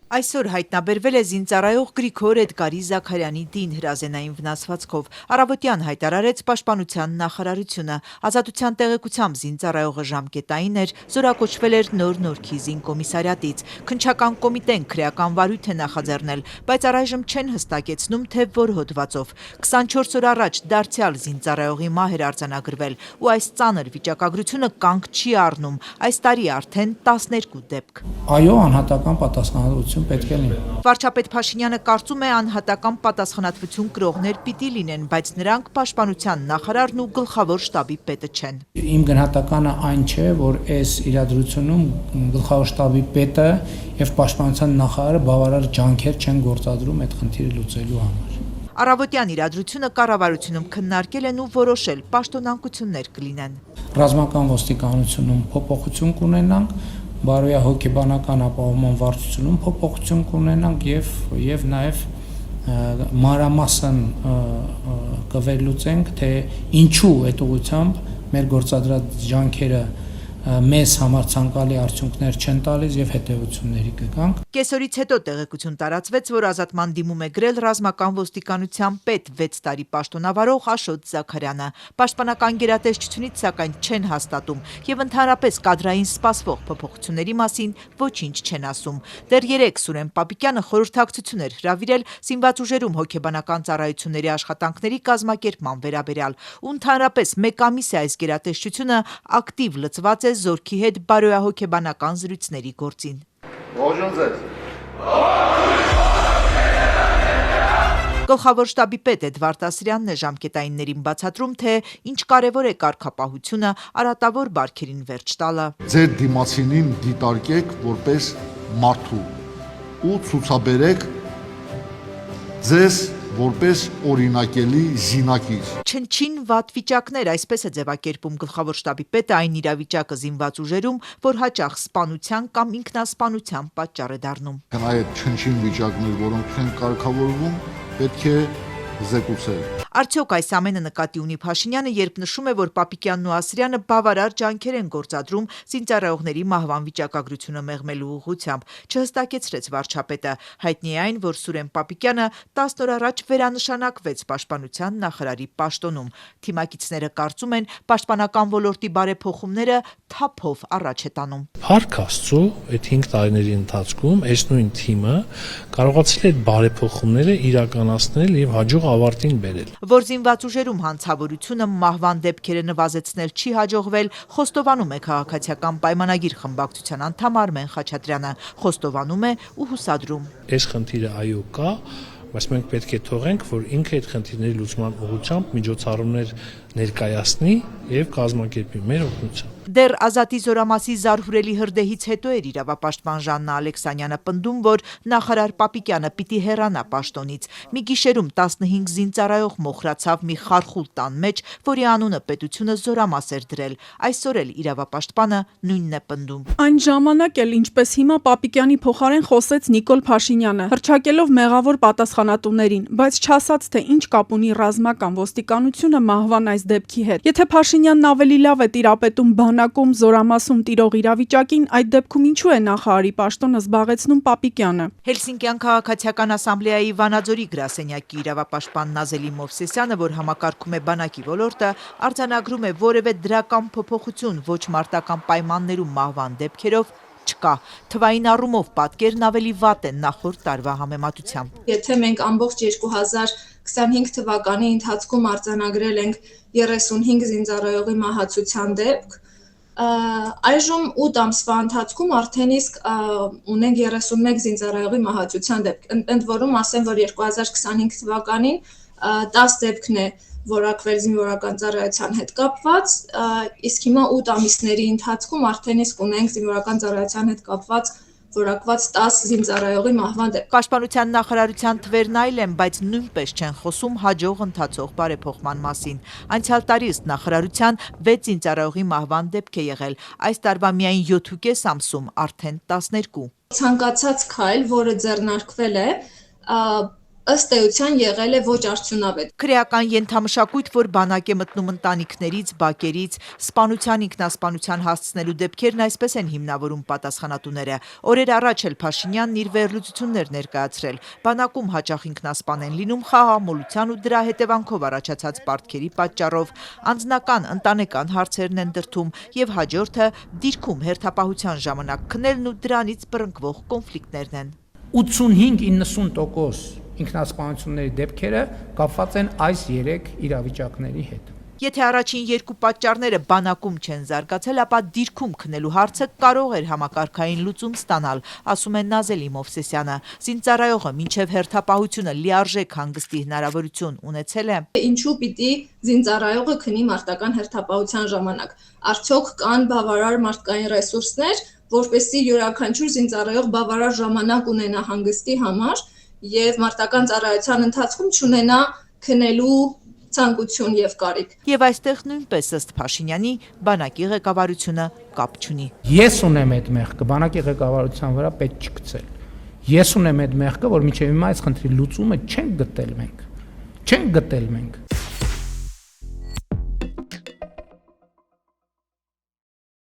Այսօր հայտնաբերվել է զինծառայող Գրիգոր Էդգարի Զաքարյանի դին հրազենային վնասվածքով։ Առավոտյան հայտարարեց Պաշտպանության նախարարությունը։ Ազատության տեղեկությամբ զինծառայողը ժամկետային էր, զորակոչվել էր Նոր Նորքի զինկոմիսարիատից։ Քննչական կոմիտեն քրեական վարույթ է նախաձեռնել, բայց առայժմ չեն հստակեցնում, թե որ հոդվածով։ 24 օր առաջ դարձյալ զինծառայողի մահ էր արձանագրվել, ու այս ծանր վիճակագրությունը կանգ չի առնում։ Այս տարի արդեն 12 դեպք։ Այո, անհատական պատասխանատվություն պետք է լինի։ Վարչապետ Փաշինյանը կարծում է անհատական պատասխանատվություն կրողներ պիտի լինեն, բայց նրանք Պաշտպանության նախարարն ու գլխավոր շտաբի պետը չեն։ Իմ գնահատականը այն չէ, որ այս իրադրությունում գլխավոր շտաբի պետը եւ Պաշտպանության նախարարը բավարար ջանքեր չեն գործադրում այդ խնդիրը լուծելու համար։ Առավոտյան իրադրությունը կառավարությունում քննարկել են ու որոշել պաշտոնանկություններ կլինեն։ Ռազմական ոստիկանությունում փոփոխություն կունենանք, բարոյահոգեբանական ապահովման վարչությունում փոփոխություն կունենանք եւ նաեւ մանրամասն կվերլուծենք, թե ինչու այդ ուղղությամբ մեր գործադրած ջանքերը մեզ համար ցանկալի արդյունքներ չեն տալիս եւ հետեւությունների կգանք։ Կեսօրից հետո տեղեկություն տարածվեց, որ ազատման դիմում է գրել ռազմական ոստիկանության պետ 6 տարի պաշտոնավարող Աշոտ Զաքարյանը։ Պաշտպանական գերատեսչությունից սակայն չեն հաստատում եւ ընդհանրապես կադրային սպասվող փոփոխությունների մասին ոչինչ չեն ասում։ Դեռ 3 Սուրեն Պապիկյանը խորհրդակցություն էր հրավիրել զինված ուժերում հոգեբանական ծառայությունների աշխատանքների կազմակերպման վերաբերյալ, ու ընդհանրապես մեկ ամիս է այս գերատեսչությունը ակտիվ լծված է զորքի հետ բարոյահոգեբանական զրույցների գործին։ Ողջույն ձեզ։ Գլխավոր շտաբի պետ Էդվարդ Ասրյանն է ժամկետայիններին բացատրում, թե ինչ կարևոր է կարգապահությունը արատավոր բարքերին վերջ տալը։ Ձեր դիմացինին դիտարկեք որպես մարդու ու ցուցաբերեք ձեզ որպես օրինակելի զինակիր։ Չնչին վատ վիճակներ, այսպես է ձևակերպում գլխավոր շտաբի պետը այն իրավիճակը զինված ուժերում, որ հաճախ սպանության կամ ինքնասպանության պատճառ է դառնում։ Այդ չնչին վիճակներ, որոնք են կարգավորվում, պետք է զեկուցել։ Արդյոք այս ամենը նկատի ունի Փաշինյանը, երբ նշում է, որ Պապիկյանն ու Ասրյանը բավարար ջանքեր են գործադրում զինծառայողների մահվան վիճակագրությունը մեղմելու ուղղությամբ։ Չհստակեցրեց վարչապետը։ Հայտնի է այն, որ Սուրեն Պապիկյանը 10 օր առաջ վերանշանակվեց Պաշտպանության նախարարի պաշտոնում։ Թիմակիցները կարծում են, պաշտպանական ոլորտի բարեփոխումները թափով առաջ է տանում։ Փառք Աստծո, այդ 5 տարիների ընթացքում այս նույն թիմը կարողացել է այդ բարեփոխումները իրականացնել եւ հաջող ավարտին բերել։ Որ զինված ուժերում հանցավորությունը մահվան դեպքերը նվազեցնել չի հաջողվել, խոստովանում է քաղաքացիական պայմանագիր խմբակցության անդամ Արմեն Խաչատրյանը, խոստովանում է ու հուսադրում։ Այս խնդիրը այո կա, բայց մենք պետք է թողենք, որ ինքը այդ խնդիրների լուծման ուղղությամբ միջոցառումներ ներկայացնի եւ կազմակերպի մեր օգնությամբ։ Դեռ Ազատի զորամասի զարհուրելի հրդեհից հետո էր իրավապաշտպան Ժաննա Ալեքսանյանը պնդում, որ նախարար Պապիկյանը պիտի հեռանա պաշտոնից։ Մի գիշերում 15 զինծառայող մոխրացավ մի խարխուլ տան մեջ, որի անունը պետությունը զորամաս էր դրել։ Այսօր էլ իրավապաշտպանը նույնն է պնդում։ Այն ժամանակ էլ, ինչպես հիմա, Պապիկյանի փոխարեն խոսեց Նիկոլ Փաշինյանը, հռչակելով մեղավոր պատասխանատուներին, բայց չասաց, թե ինչ կապ ունի ռազմական ոստիկանությունը մահվան այս դեպքի հետ։ Եթե Փաշինյանն ավելի լավ է տիրապետում բանակում, զորամասում տիրող իրավիճակին, այդ դեպքում ինչու է նախարարի պաշտոնը զբաղեցնում Պապիկյանը։ Հելսինկյան քաղաքացիական ասամբլեայի Վանաձորի գրասենյակի իրավապաշտպան Նազելի Մովսեսյանը, որ համակարգում է բանակի ոլորտը, արձանագրում է որևէ դրական փոփոխություն ոչ մարտական պայմաններում մահվան դեպքերով չկա։ Թվային առումով պատկերն ավելի վատ են նախորդ տարվա համեմատությամբ։ Եթե մենք ամբողջ 2025 թվականի ընթացքում արձանագրել ենք 35 զինծառայողի մահացության դեպք, այժմ 8 ամսվա ընթացքում արդեն իսկ ունենք 31 զինծառայողի մահացության դեպք։ Ընդ որում ասեմ, որ 2025 թվականին 10 դեպքն է որակվել զինվորական ծառայության հետ կապված, իսկ հիմա 8 ամիսների ընթացքում արդեն իսկ ունենք զինվորական ծառայության հետ կապված որակված 10 զինծառայողի մահվան դեպք։ Պաշտպանության նախարարության թվերն այլ են, բայց նույնպես չեն խոսում հաջող ընթացող բարեփոխման մասին։ Անցյալ տարի ըստ նախարարության 6 զինծառայողի մահվան դեպք է եղել, այս տարվա միայն 7.5 ամսում արդեն 12։ Ցանկացած քայլ, որը ձեռնարկվել է, ըստ էության եղել է ոչ արդյունավետ։ Քրեական ենթամշակույթ, որ բանակ է մտնում ընտանիքներից, բակերից, սպանության ինքնասպանության հասցնելու դեպքերն այսպես են հիմնավորում պատասխանատուները։ Օրեր առաջ էլ Փաշինյանն իր վերլուծություններ ներկայացրել։ Բանակում հաճախ ինքնասպան են լինում խաղաղամոլության ու դրա հետևանքով առաջացած պարտքերի պատճառով, անձնական, ընտանեկան հարցերն են դրդում եւ հաջորդը դիրքում հերթապահության ժամանակ քնելն ու դրանից բռնկվող կոնֆլիկտներն են։ 85-90% ինքնասպանությունների դեպքերը կապված են այս 3 իրավիճակների հետ։ Եթե առաջին երկու պատճառները բանակում չեն զարգացել, ապա դիրքում քնելու հարցը կարող էր համակարգային լուծում ստանալ, ասում է Նազելի Մովսեսյանը։ Զինծառայողը մինչև հերթապահությունը լիարժեք հանգստի հնարավորություն ունեցել է։ Ինչու պիտի զինծառայողը քնի մարտական հերթապահության ժամանակ։ Արդյոք կան բավարար մարդկային ռեսուրսներ, որպեսզի յուրաքանչյուր զինծառայող բավարար ժամանակ ունենա հանգստի համար եւ մարտական ծառայության ընթացքում չունենա քնելու ցանկություն եւ կարիք։ Եվ այստեղ նույնպես ըստ Փաշինյանի բանակի ղեկավարությունը կապ չունի։ Ես ունեմ այդ մեղքը, բանակի ղեկավարության վրա պետք չգցել։ Ես ունեմ այդ մեղքը, որ մինչև հիմա այս խնդրի լուծումը չենք գտել մենք։